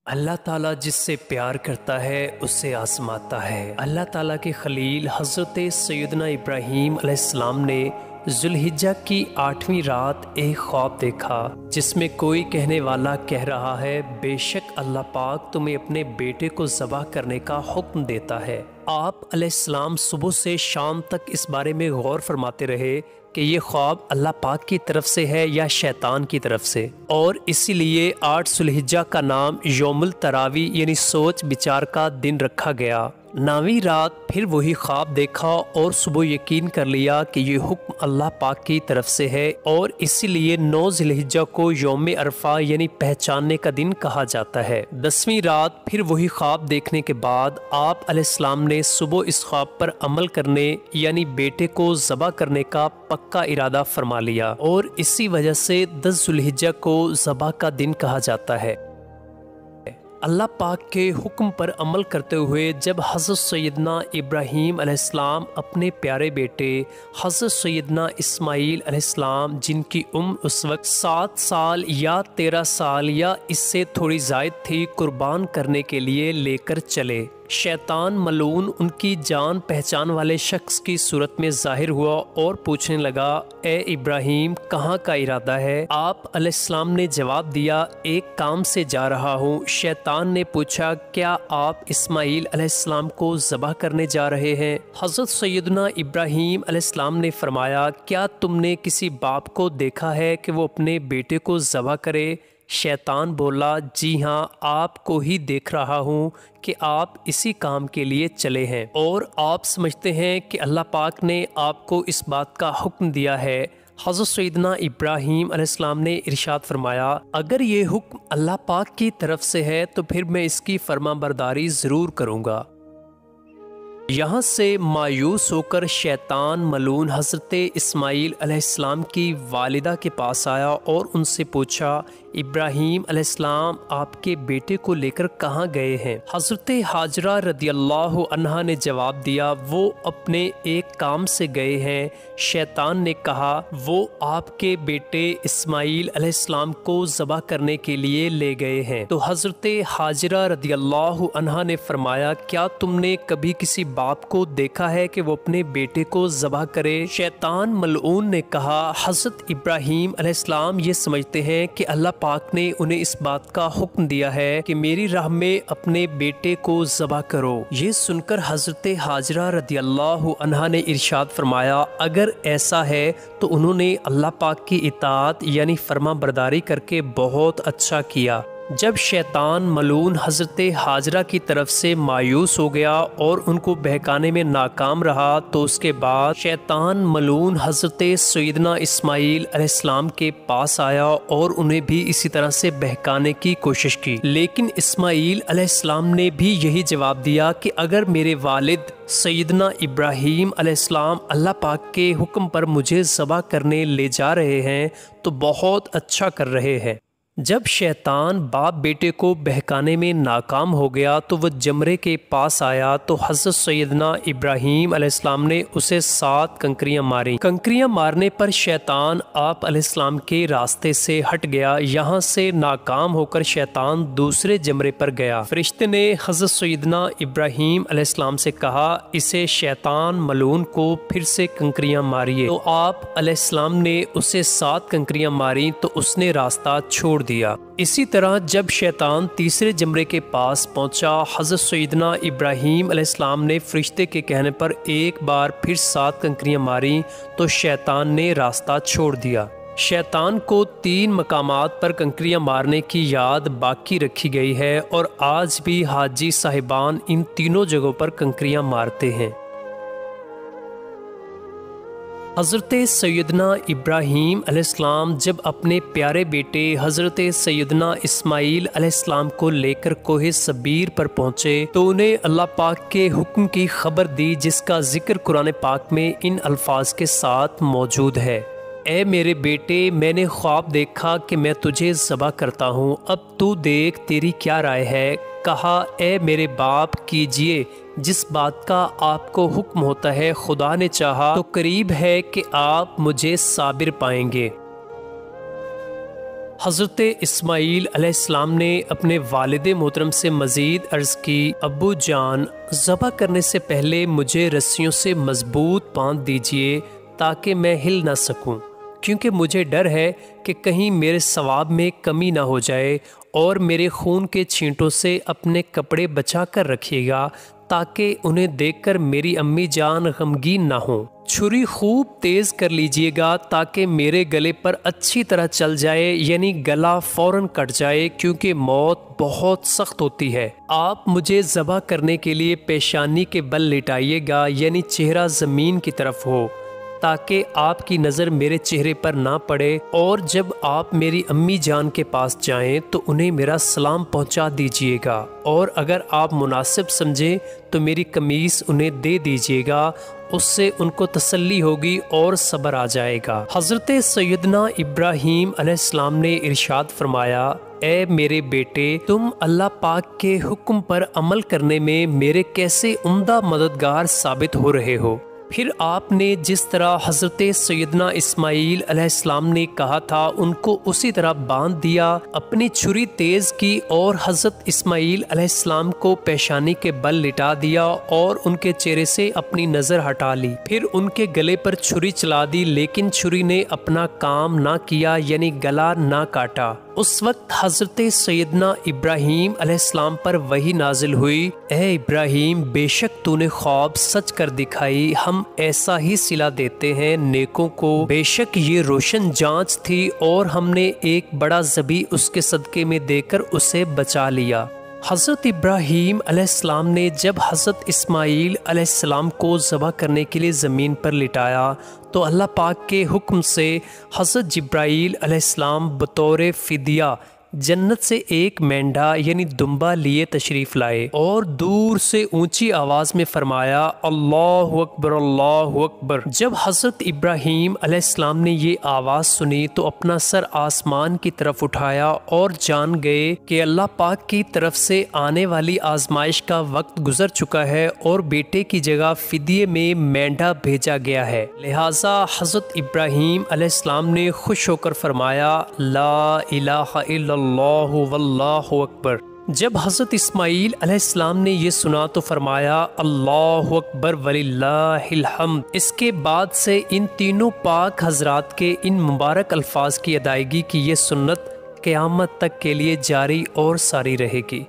अल्लाह ताला जिससे प्यार करता है उससे आजमाता है। अल्लाह ताला के खलील हज़रत सैयदना इब्राहीम अलैहिस्सलाम ने जुल्हिज्जा की 8वीं रात एक ख्वाब देखा जिसमें कोई कहने वाला कह रहा है, बेशक अल्लाह पाक तुम्हें अपने बेटे को ज़बह करने का हुक्म देता है। आप अलैहिस्सलाम सुबह से शाम तक इस बारे में गौर फरमाते रहे कि ये ख्वाब अल्लाह पाक की तरफ से है या शैतान की तरफ से, और इसीलिए 8 जुल्हिज्जा का नाम यौमुल तरावी यानी सोच विचार का दिन रखा गया। 9वीं रात फिर वही ख्वाब देखा और सुबह यकीन कर लिया कि ये हुक्म अल्लाह पाक की तरफ से है, और इसीलिए 9 जुल्हिज्जा को यौम अरफा यानी पहचानने का दिन कहा जाता है। 10वीं रात फिर वही ख्वाब देखने के बाद आप अलैहिस्सलाम ने सुबह इस ख्वाब पर अमल करने यानी बेटे को ज़बह करने का पक्का इरादा फरमा लिया, और इसी वजह से 10 जुल्हिज्जा को ज़बह का दिन कहा जाता है। अल्लाह पाक के हुक्म पर अमल करते हुए जब हज़रत सैयदना इब्राहीम अलैहिस्सलाम अपने प्यारे बेटे हज़रत सैयदना इस्माईल अलैहिस्सलाम, जिनकी उम्र उस वक्त 7 साल या 13 साल या इससे थोड़ी ज़ायद थी, कुर्बान करने के लिए लेकर चले, शैतान मलून उनकी जान पहचान वाले शख्स की सूरत में जाहिर हुआ और पूछने लगा, ए इब्राहीम कहाँ का इरादा है? आप अलैहिस्सलाम ने जवाब दिया, एक काम से जा रहा हूँ। शैतान ने पूछा, क्या आप इस्माईल अलैहिस्सलाम को ज़बह करने जा रहे हैं? हज़रत सैयदना इब्राहीम अलैहिस्सलाम ने फरमाया, क्या तुमने किसी बाप को देखा है कि वो अपने बेटे को ज़बह करे? शैतान बोला, जी हाँ, आपको ही देख रहा हूँ कि आप इसी काम के लिए चले हैं, और आप समझते हैं कि अल्लाह पाक ने आपको इस बात का हुक्म दिया है। हज़रत सैयदना इब्राहीम अलैहिस्सलाम ने इरशाद फरमाया, अगर ये हुक्म अल्लाह पाक की तरफ से है तो फिर मैं इसकी फरमाबरदारी ज़रूर करूँगा। यहाँ से मायूस होकर शैतान मलून हज़रत इस्माईल अलैहिस्सलाम की वालिदा के पास आया और उनसे पूछा, इब्राहीम अलैहिस्सलाम आपके बेटे को लेकर कहाँ गए हैं? हज़रत हाजरा रदियल्लाहु अन्हा ने जवाब दिया, वो अपने एक काम से गए हैं। शैतान ने कहा, वो आपके बेटे इस्माईल अलैहिस्सलाम को ज़बह करने के लिए ले गए हैं। तो हज़रत हाजरा रदियल्लाहु अन्हा ने फरमाया, क्या तुमने कभी किसी बाप को देखा है कि वो अपने बेटे को ज़बह करे? शैतान मलऊन ने कहा, हज़रत इब्राहीम अलैहिस्सलाम ये समझते हैं कि अल्लाह पाक ने उन्हें इस बात का हुक्म दिया है कि मेरी राह में अपने बेटे को ज़बह करो। ये सुनकर हज़रत हाजरा रदियल्लाहु अन्हा ने इरशाद फरमाया, अगर ऐसा है तो उन्होंने अल्लाह पाक की इताअत यानी फर्मा बरदारी करके बहुत अच्छा किया। जब शैतान मलून हज़रत हाजरा की तरफ से मायूस हो गया और उनको बहकाने में नाकाम रहा, तो उसके बाद शैतान मलून हज़रत सैयदना इस्माईल अलैहिस्सलाम के पास आया और उन्हें भी इसी तरह से बहकाने की कोशिश की, लेकिन इस्माईल अलैहिस्सलाम ने भी यही जवाब दिया कि अगर मेरे वालिद सैयदना इब्राहीम अलैहिस्सलाम अल्लाह पाक के हुक्म पर मुझे ज़बह करने ले जा रहे हैं तो बहुत अच्छा कर रहे हैं। जब शैतान बाप बेटे को बहकाने में नाकाम हो गया तो वह जमरे के पास आया, तो हज़रत सैयदना इब्राहीम अलैहिस्सलाम ने उसे 7 कंकरियां मारी। कंकरियां मारने पर शैतान आप अलैहिस्सलाम के रास्ते से हट गया। यहाँ से नाकाम होकर शैतान दूसरे जमरे पर गया। फरिश्ते ने हज़रत सैयदना इब्राहीम अलैहिस्सलाम से कहा, इसे शैतान मलून को फिर से कंकरियां मारिए। तो आप अलैहिस्सलाम ने उसे 7 कंकरियां मारी तो उसने रास्ता छोड़ दिया। इसी तरह जब शैतान तीसरे जमरे के पास पहुंचा, हज़रत सैयदना इब्राहीम अलैहिस्सलाम ने फरिश्ते के कहने पर एक बार फिर 7 कंकरियां मारी तो शैतान ने रास्ता छोड़ दिया। शैतान को 3 मकामात पर कंकरियां मारने की याद बाकी रखी गई है, और आज भी हाजी साहिबान इन तीनों जगहों पर कंकरियां मारते हैं। हज़रत सैयदना इब्राहीम अलैहिस्सलाम जब अपने प्यारे बेटे हज़रत सैयदना इस्माईल अलैहिस्सलाम को लेकर कोहे सबीर पर पहुँचे तो उन्हें अल्लाह पाक के हुक्म की खबर दी, जिसका जिक्र कुरान पाक में इन अल्फाज के साथ मौजूद है, ए मेरे बेटे, मैंने ख्वाब देखा कि मैं तुझे ज़बह करता हूँ, अब तू देख तेरी क्या राय है? कहा, ए मेरे बाप, कीजिए जिस बात का आपको हुक्म होता है। खुदा ने चाहा तो करीब है कि आप मुझे साबिर पाएंगे। हज़रत इस्माईल अलैहिस्सलाम ने अपने वालिद मोहतरम से मज़ीद अर्ज़ की, अब्बू जान, ज़बह करने से पहले मुझे रस्सियों से मज़बूत बांध दीजिए ताकि मैं हिल ना सकूं, क्योंकि मुझे डर है कि कहीं मेरे सवाब में कमी ना हो जाए, और मेरे खून के छींटों से अपने कपड़े बचा कर रखिएगा ताकि उन्हें देखकर मेरी अम्मी जान गमगीन ना हो। छुरी खूब तेज़ कर लीजिएगा ताकि मेरे गले पर अच्छी तरह चल जाए, यानी गला फ़ौरन कट जाए, क्योंकि मौत बहुत सख्त होती है। आप मुझे ज़बह करने के लिए पेशानी के बल लिटाइएगा, यानी चेहरा ज़मीन की तरफ हो, ताकि आपकी नज़र मेरे चेहरे पर ना पड़े, और जब आप मेरी अम्मी जान के पास जाएं तो उन्हें मेरा सलाम पहुंचा दीजिएगा, और अगर आप मुनासिब समझें तो मेरी कमीज़ उन्हें दे दीजिएगा, उससे उनको तसल्ली होगी और सब्र आ जाएगा। हज़रत सैयदना इब्राहीम अलैहिस्सलाम ने इरशाद फरमाया, ए मेरे बेटे, तुम अल्लाह पाक के हुक्म पर अमल करने में मेरे कैसे उम्दा मददगार साबित हो रहे हो। फिर आपने जिस तरह हज़रत सैयदना इस्माईल अलैहिस्सलाम ने कहा था उनको उसी तरह बांध दिया, अपनी छुरी तेज़ की और हज़रत इस्माईल अलैहिस्सलाम को पेशानी के बल लिटा दिया और उनके चेहरे से अपनी नज़र हटा ली। फिर उनके गले पर छुरी चला दी, लेकिन छुरी ने अपना काम ना किया, यानी गला ना काटा। उस वक्त हज़रत सैयदना इब्राहीम अलैहिस्सलाम पर वही नाजिल हुई, ए इब्राहीम, बेशक तूने ख्वाब सच कर दिखाई, हम ऐसा ही सिला देते हैं नेकों को। बेशक ये रोशन जांच थी और हमने एक बड़ा ज़बी उसके सदक़े में देकर उसे बचा लिया। हज़रत इब्राहीम अलैहिस्सलाम ने जब हज़रत इस्माईल अलैहिस्सलाम को ज़बह करने के लिए ज़मीन पर लिटाया तो अल्लाह पाक के हुक्म से हज़रत जिब्राईल अलैहिस्सलाम बतौर फ़िदिया जन्नत से एक मेंढा यानी दुम्बा लिए तशरीफ़ लाए और दूर से ऊंची आवाज़ में फरमाया, अल्लाहु अकबर, अल्लाहु अकबर। जब हज़रत इब्राहीम अलैहिस्सलाम ने ये आवाज़ सुनी तो अपना सर आसमान की तरफ उठाया और जान गए कि अल्लाह पाक की तरफ से आने वाली आजमाइश का वक्त गुजर चुका है और बेटे की जगह फिदिये में मेंढा भेजा गया है। लिहाजा हज़रत इब्राहीम अलैहिस्सलाम ने खुश होकर फरमाया, ला इलाहा इल्लल्लाह वल्लाहु अकबर। जब हज़रत इस्माईल अलैहिस्सलाम ने ये सुना तो फरमाया, अल्लाहु अकबर वलिल्लाहिल हम्द। इसके बाद से इन तीनों पाक हजरात के इन मुबारक अल्फाज की अदायगी की ये सुन्नत क़यामत तक के लिए जारी और सारी रहेगी।